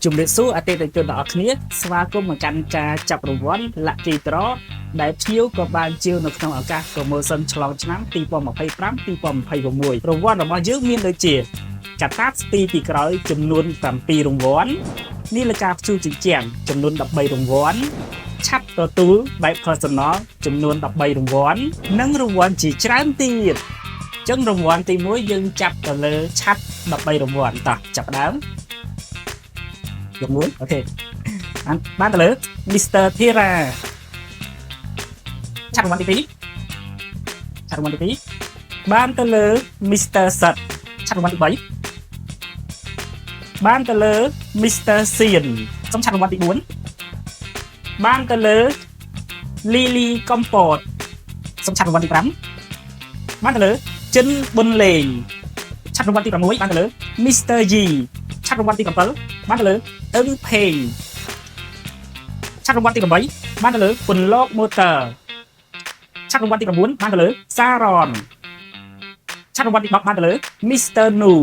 ជំរាបសួរអតិថិជនទាំងអស់គ្នាស្វាគមន៍មកកាន់ការចាប់រង្វាន់ Lucky Draw ដែលភ្ញៀវក៏បានជាវនៅក្នុងឱកាស Promotion ឆ្លងឆ្នាំ 2025-2026 រង្វាន់របស់យើងមានដូចជាកាតាបស្ទីពីក្រោយចំនួន 7 រង្វាន់នាឡិកាព្យួរជញ្ជាំងចំនួន 13 រង្វាន់ឆ័ត្រទទួលបែប Personal ចំនួន 13 រង្វាន់និងរង្វាន់ជាច្រើនទៀតអញ្ចឹងរង្វាន់ទី1យើងចាប់ទៅលើឆ័ត្រ 13 រង្វាន់តោះចាប់ដើមយកមួយអូខេបានទៅលើ Mr. Thera ឆ័ត្ររង្វាន់ទី2ឆ័ត្ររង្វាន់ទី2បានទៅលើ Mr. Sat ឆ័ត្ររង្វាន់ទី3បានទៅលើ Mr. Sien សុំឆ័ត្ររង្វាន់ទី4បានទៅលើ Lily Compot សុំឆ័ត្ររង្វាន់ទី5បានទៅលើចិនប៊ុនលេងឆ័ត្ររង្វាន់ទី6បានទៅលើ Mr. Yi ឆ័ត្ររង្វាន់ទី7បានទៅលើអឹងផេងឆ័ត្ររង្វាន់ទី8បានទៅលើពន្លក Motor ឆ័ត្ររង្វាន់ទី9បានទៅលើ Saron ឆ័ត្ររង្វាន់ទី10បានទៅលើ Mr. Nu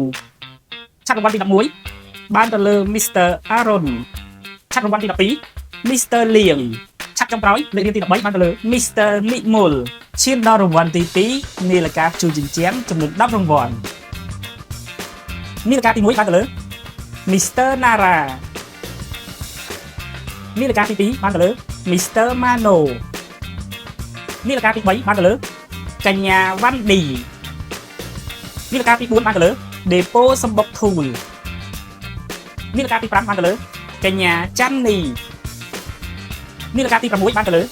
ឆ័ត្ររង្វាន់ទី11បានទៅលើ Mr. Aaron ឆ័ត្ររង្វាន់ទី12 Mr. Liang ឆ័ត្រចុងក្រោយលេខរៀងទី13បានទៅលើ Mr. Nikmul ឈានដល់រង្វាន់ទី2នាឡិកាព្យួរជញ្ជាំងចំនួន10រង្វាន់នាឡិកាទី1បានទៅលើ Mr. Nara នាឡិកាទី2បានទៅលើ Mr. Mano នាឡិកាទី3បានទៅលើកញ្ញាវ៉ាន់ឌីនាឡិកាទី4បានទៅលើ Depo សំបុកធូលនាឡិកាទី5បានទៅលើកញ្ញាច័ន្ទនីនាឡិកាទី6បានទៅលើ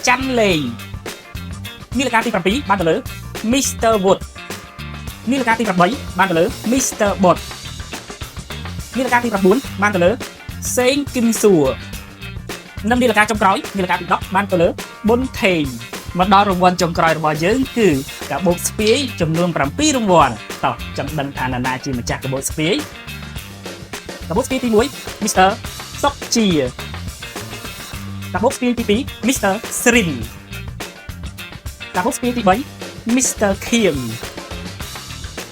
ច័ន្ទលេងនាឡិកាទី7បានទៅលើ Mr. Wood នាឡិកាទី8បានទៅលើ Mr. Bot នាឡិកាទី9បានទៅលើសេងគឹមសួរនិងនាឡិកាចុងក្រោយនាឡិកាទី10បានទៅលើប៊ុនថេងមកដល់រង្វាន់ចុងក្រោយរបស់យើងគឺកាបូបស្ពាយចំនួន7រង្វាន់តោះចង់ដឹងថានរណាជាម្ចាស់កាបូបស្ពាយកាបូបស្ពាយទី1 Mr. សុកជាកាបូបស្ពាយទី2 Mr. Srin កាបូបស្ពាយទី3 Mr. Kim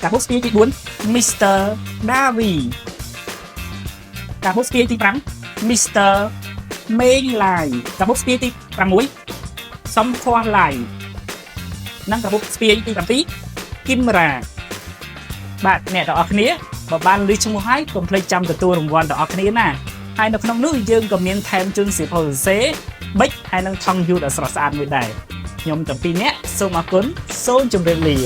កាបូបស្ពាយទី4 Mr. Davi កាបូបស្ពាយទី5 Mr. មេងឡាយកាបូបស្ពាយទី6សំខោះឡាយនិងកាបូបស្ពាយទី7គឹមរ៉ាបាទអ្នកទាំងអស់គ្នាបើបានឮឈ្មោះហើយកុំភ្លេចចាំទទួលរង្វាន់ទាំងអស់គ្នាណាហើយនៅក្នុងនោះយើងក៏មានថែមជូនសៀវភៅសរសេរប៊ិចហើយនឹងថង់យូតដ៏ស្រស់ស្អាតមួយដែរខ្ញុំទាំងពីរនាក់សូមអរគុណសូមជម្រាបលា